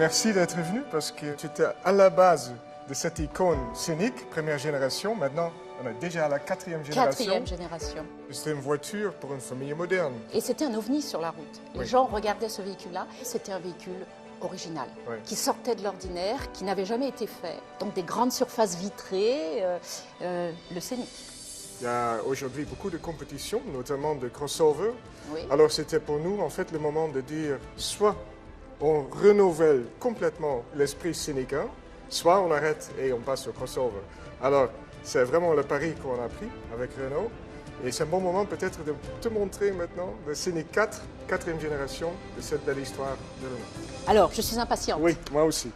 Merci d'être venu parce que tu étais à la base de cette icône scénique, première génération. Maintenant, on est déjà à la quatrième génération. Quatrième génération. C'était une voiture pour une famille moderne. Et c'était un ovni sur la route. Les gens regardaient ce véhicule-là. C'était un véhicule original, qui sortait de l'ordinaire, qui n'avait jamais été fait. Donc des grandes surfaces vitrées, le scénic. Il y a aujourd'hui beaucoup de compétitions, notamment de crossover. Oui. Alors c'était pour nous en fait le moment de dire soit on renouvelle complètement l'esprit scénique, soit on arrête et on passe au crossover. Alors c'est vraiment le pari qu'on a pris avec Renault. Et c'est un bon moment peut-être de te montrer maintenant le Scénic 4, quatrième génération de cette belle histoire de Renault. Alors, je suis impatiente. Oui, moi aussi.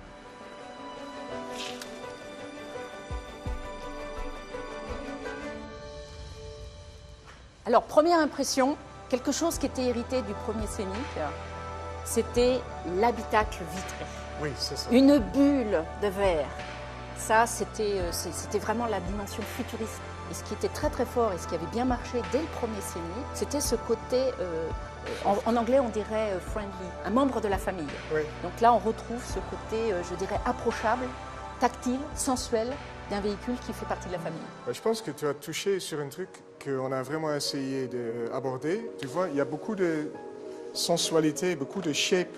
Alors, première impression, quelque chose qui était hérité du premier Scénic, c'était l'habitacle vitré. Oui, c'est ça. Une bulle de verre. Ça, c'était vraiment la dimension futuriste. Et ce qui était très très fort et ce qui avait bien marché dès le premier Scénic, c'était ce côté, en anglais on dirait friendly, un membre de la famille. Oui. Donc là on retrouve ce côté, je dirais, approchable, tactile, sensuel d'un véhicule qui fait partie de la famille. Je pense que tu as touché sur un truc qu'on a vraiment essayé d'aborder. Tu vois, il y a beaucoup de sensualité, beaucoup de shape,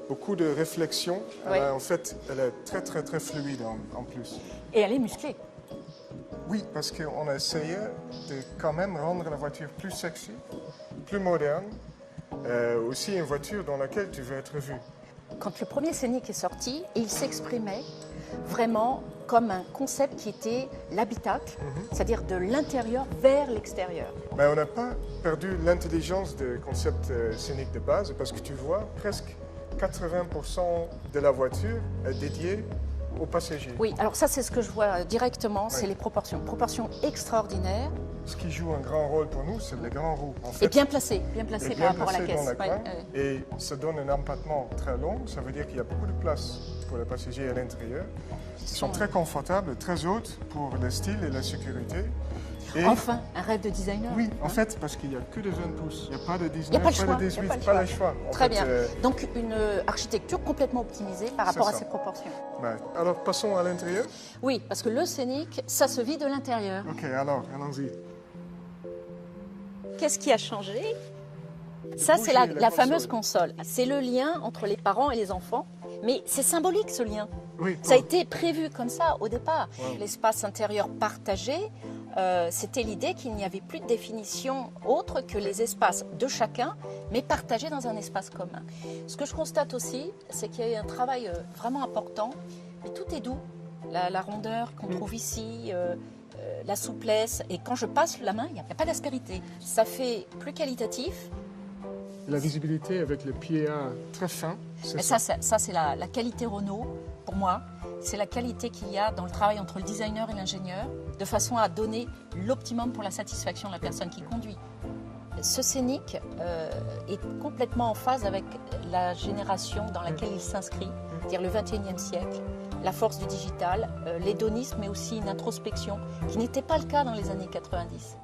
beaucoup de réflexion. Oui. En fait, elle est très très très fluide en plus. Et elle est musclée. Oui, parce qu'on a essayé de quand même rendre la voiture plus sexy, plus moderne, aussi une voiture dans laquelle tu veux être vu. Quand le premier Scénic est sorti, il s'exprimait vraiment comme un concept qui était l'habitacle, c'est-à-dire de l'intérieur vers l'extérieur. Mais on n'a pas perdu l'intelligence du concept scénique de base, parce que tu vois, presque 80% de la voiture est dédiée aux passagers. Oui, alors ça c'est ce que je vois directement, c'est les proportions. Proportions extraordinaires. Ce qui joue un grand rôle pour nous, c'est les grands roues. En fait, Et bien placé par rapport à la dans caisse. la coin, et ça donne un empattement très long, ça veut dire qu'il y a beaucoup de place pour les passagers à l'intérieur. Ils sont très confortables, très hautes pour le style et la sécurité. Et enfin, un rêve de designer. oui, en fait, parce qu'il n'y a que de 20 pouces. Il n'y a pas de 19, Il n'y a pas le choix. de 18, pas le choix. Très bien. Donc une architecture complètement optimisée par rapport à ses proportions. Ben, alors passons à l'intérieur. Oui, parce que le Scénic, ça se vit de l'intérieur. Ok, alors, allons-y. Qu'est-ce qui a changé? Ça, c'est la fameuse console. C'est le lien entre les parents et les enfants. Mais c'est symbolique, ce lien. Oui, ça a été prévu comme ça au départ. Wow. L'espace intérieur partagé, c'était l'idée qu'il n'y avait plus de définition autre que les espaces de chacun, mais partagés dans un espace commun. Ce que je constate aussi, c'est qu'il y a eu un travail vraiment important, mais tout est doux. La rondeur qu'on trouve ici, la souplesse, et quand je passe la main, il n'y a pas d'aspérité. Ça fait plus qualitatif. La visibilité avec le PA très fin. Ça c'est la qualité Renault, pour moi. C'est la qualité qu'il y a dans le travail entre le designer et l'ingénieur, de façon à donner l'optimum pour la satisfaction de la personne qui conduit. Ce Scénic est complètement en phase avec la génération dans laquelle il s'inscrit, c'est-à-dire le 21e siècle, la force du digital, l'hédonisme, mais aussi une introspection, qui n'était pas le cas dans les années 90.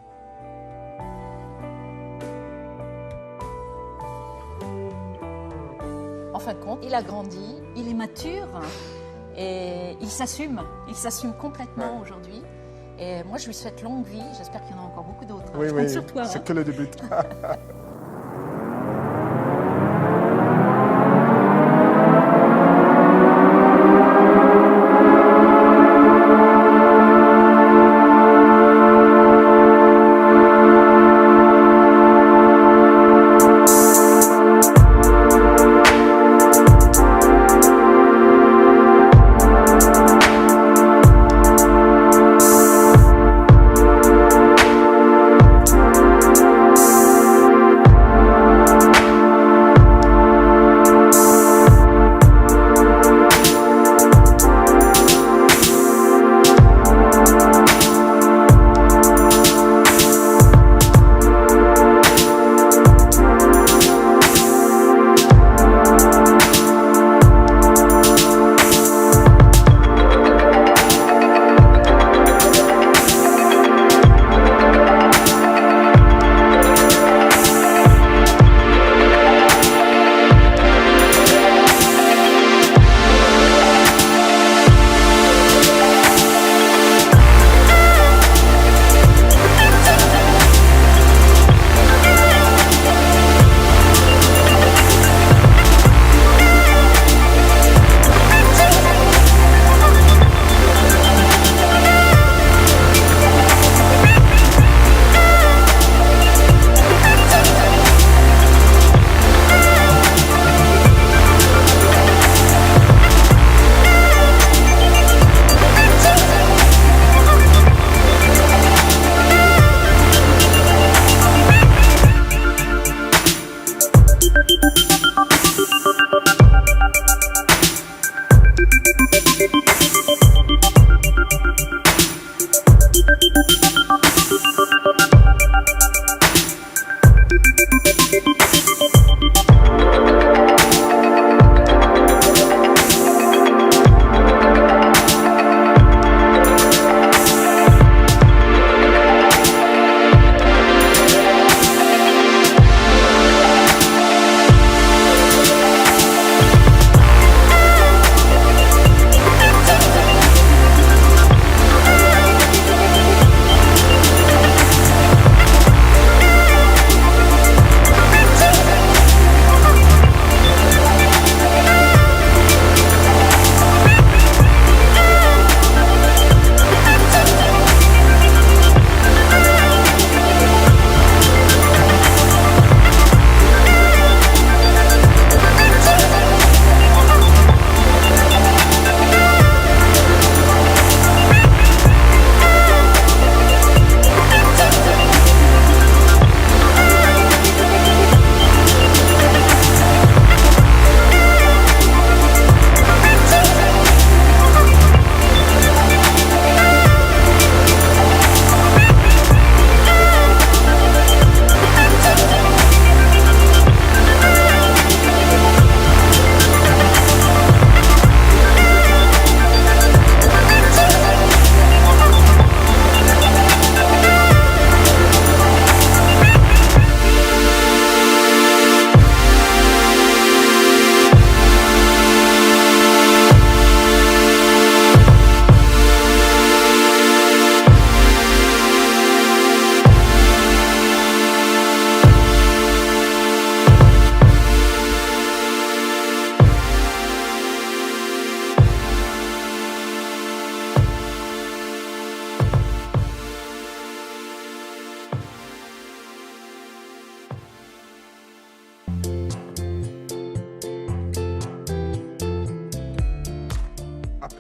En fin de compte, il a grandi, il est mature et il s'assume complètement aujourd'hui. Et moi, je lui souhaite longue vie, j'espère qu'il y en a encore beaucoup d'autres. Oui, oui, c'est que le début.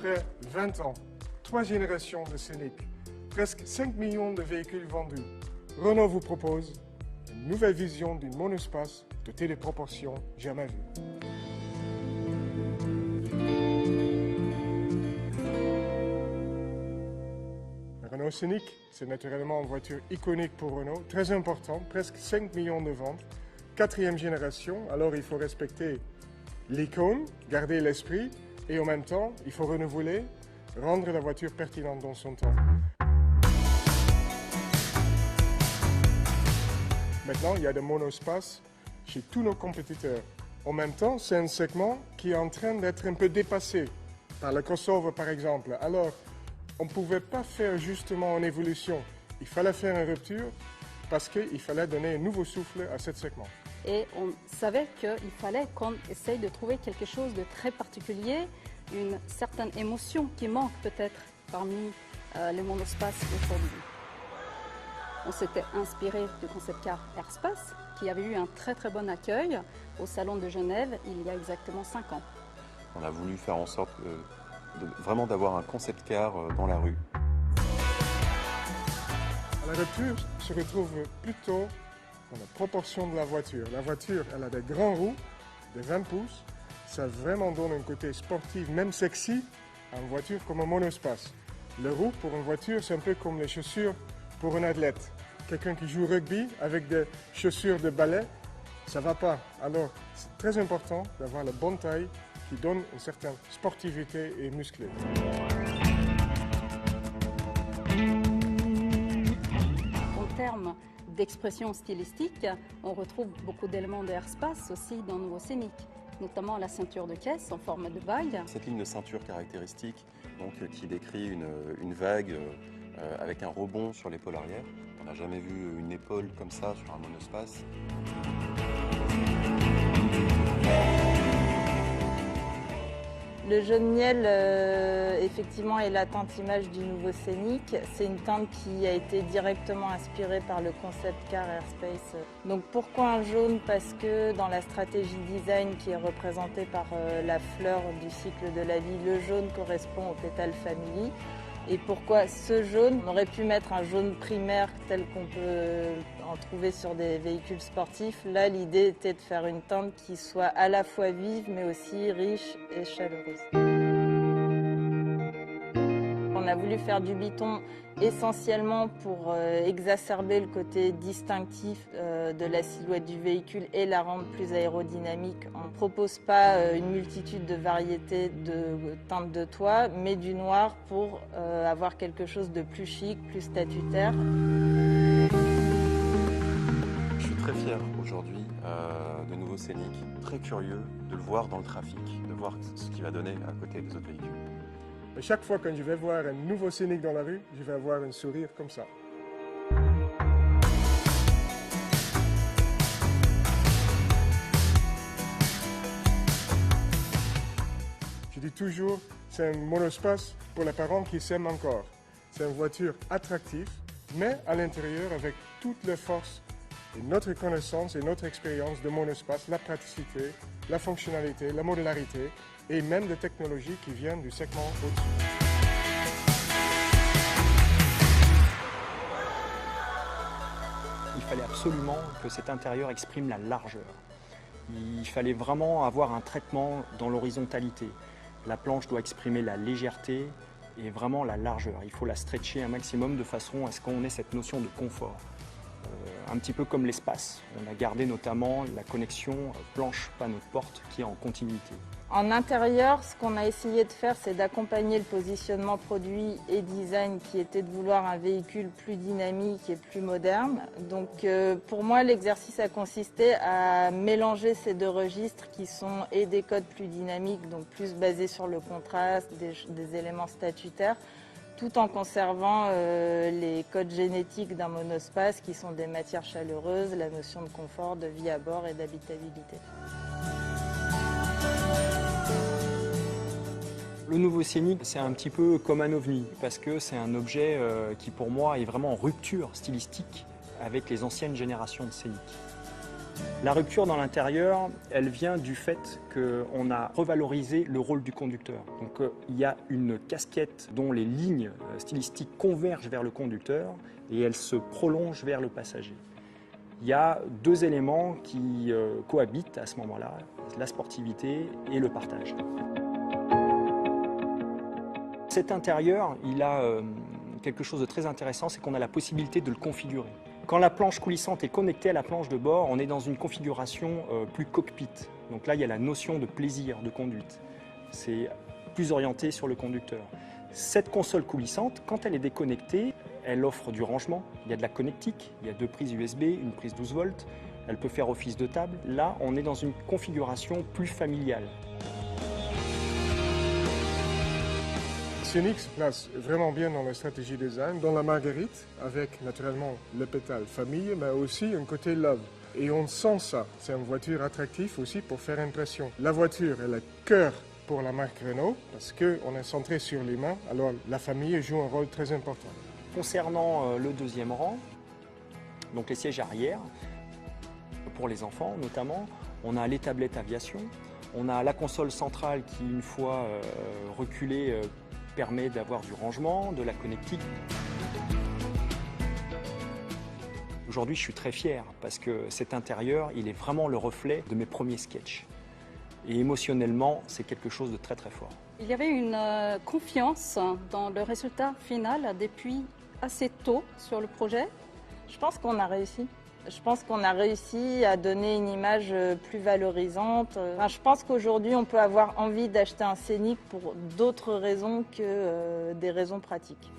Après 20 ans, 3 générations de Scénic, presque 5 millions de véhicules vendus, Renault vous propose une nouvelle vision d'une monospace dotée de proportions jamais vues. Le Renault Scénic, c'est naturellement une voiture iconique pour Renault, très important, presque 5 millions de ventes, 4e génération, alors il faut respecter l'icône, garder l'esprit, et en même temps, il faut renouveler, rendre la voiture pertinente dans son temps. Maintenant, il y a des monospaces chez tous nos compétiteurs. En même temps, c'est un segment qui est en train d'être un peu dépassé par le crossover, par exemple. Alors, on ne pouvait pas faire justement une évolution. Il fallait faire une rupture parce qu'il fallait donner un nouveau souffle à ce segment. Et on savait qu'il fallait qu'on essaye de trouver quelque chose de très particulier, une certaine émotion qui manque peut-être parmi les monospaces aujourd'hui. On s'était inspiré du concept car Airspace, qui avait eu un très très bon accueil au Salon de Genève il y a exactement 5 ans. On a voulu faire en sorte vraiment d'avoir un concept car dans la rue. La rupture se retrouve plutôt dans la proportion de la voiture. La voiture, elle a des grands roues, de 20 pouces. Ça vraiment donne un côté sportif, même sexy, à une voiture comme un monospace. Le roue, pour une voiture, c'est un peu comme les chaussures pour un athlète. Quelqu'un qui joue au rugby avec des chaussures de ballet, ça ne va pas. Alors, c'est très important d'avoir la bonne taille qui donne une certaine sportivité et musclée. En termes d'expression stylistique, on retrouve beaucoup d'éléments de Airspace aussi dans le nouveau Scénic, notamment la ceinture de caisse en forme de vague. Cette ligne de ceinture caractéristique donc, qui décrit une vague avec un rebond sur l'épaule arrière. On n'a jamais vu une épaule comme ça sur un monospace. Le jaune miel, effectivement, est la teinte image du nouveau Scénic. C'est une teinte qui a été directement inspirée par le concept car Airspace. Donc pourquoi un jaune? Parce que dans la stratégie design qui est représentée par la fleur du cycle de la vie, le jaune correspond au pétale family. Et pourquoi ce jaune? On aurait pu mettre un jaune primaire tel qu'on peut en trouver sur des véhicules sportifs. Là, l'idée était de faire une teinte qui soit à la fois vive mais aussi riche et chaleureuse. On a voulu faire du biton essentiellement pour exacerber le côté distinctif de la silhouette du véhicule et la rendre plus aérodynamique. On ne propose pas une multitude de variétés de teintes de toit, mais du noir pour avoir quelque chose de plus chic, plus statutaire. Je suis très fier aujourd'hui de nouveau Scénic, très curieux de le voir dans le trafic, de voir ce qu'il va donner à côté des autres véhicules. Et chaque fois que je vais voir un nouveau Scénic dans la rue, je vais avoir un sourire comme ça. Je dis toujours, c'est un monospace pour les parents qui s'aiment encore. C'est une voiture attractive, mais à l'intérieur avec toutes les forces et notre connaissance et notre expérience de monospace, la praticité, la fonctionnalité, la modularité et même des technologies qui viennent du segment au-dessus. Il fallait absolument que cet intérieur exprime la largeur. Il fallait vraiment avoir un traitement dans l'horizontalité. La planche doit exprimer la légèreté et vraiment la largeur. Il faut la stretcher un maximum de façon à ce qu'on ait cette notion de confort. Un petit peu comme l'espace. On a gardé notamment la connexion planche-panneau-porte qui est en continuité. En intérieur, ce qu'on a essayé de faire, c'est d'accompagner le positionnement produit et design qui était de vouloir un véhicule plus dynamique et plus moderne. Donc pour moi, l'exercice a consisté à mélanger ces deux registres qui sont et des codes plus dynamiques, donc plus basés sur le contraste, des éléments statutaires, tout en conservant les codes génétiques d'un monospace qui sont des matières chaleureuses, la notion de confort, de vie à bord et d'habitabilité. Le nouveau Scénic, c'est un petit peu comme un ovni, parce que c'est un objet qui pour moi est vraiment en rupture stylistique avec les anciennes générations de Scénic. La rupture dans l'intérieur, elle vient du fait qu'on a revalorisé le rôle du conducteur. Donc il y a une casquette dont les lignes stylistiques convergent vers le conducteur et elles se prolongent vers le passager. Il y a deux éléments qui cohabitent à ce moment-là, la sportivité et le partage. Cet intérieur, il a quelque chose de très intéressant, c'est qu'on a la possibilité de le configurer. Quand la planche coulissante est connectée à la planche de bord, on est dans une configuration plus cockpit. Donc là, il y a la notion de plaisir, de conduite. C'est plus orienté sur le conducteur. Cette console coulissante, quand elle est déconnectée, elle offre du rangement. Il y a de la connectique, il y a deux prises USB, une prise 12 volts. Elle peut faire office de table. Là, on est dans une configuration plus familiale. Scénic se place vraiment bien dans la stratégie design, dans la Marguerite, avec naturellement le pétale famille, mais aussi un côté love. Et on sent ça. C'est une voiture attractive aussi pour faire impression. La voiture est le cœur pour la marque Renault, parce qu'on est centré sur l'humain, alors la famille joue un rôle très important. Concernant le deuxième rang, donc les sièges arrière, pour les enfants notamment, on a les tablettes aviation, on a la console centrale qui, une fois reculée, permet d'avoir du rangement, de la connectique. Aujourd'hui, je suis très fier parce que cet intérieur, il est vraiment le reflet de mes premiers sketchs. Et émotionnellement, c'est quelque chose de très très fort. Il y avait une confiance dans le résultat final depuis assez tôt sur le projet. Je pense qu'on a réussi. Je pense qu'on a réussi à donner une image plus valorisante. Enfin, je pense qu'aujourd'hui, on peut avoir envie d'acheter un Scénic pour d'autres raisons que des raisons pratiques.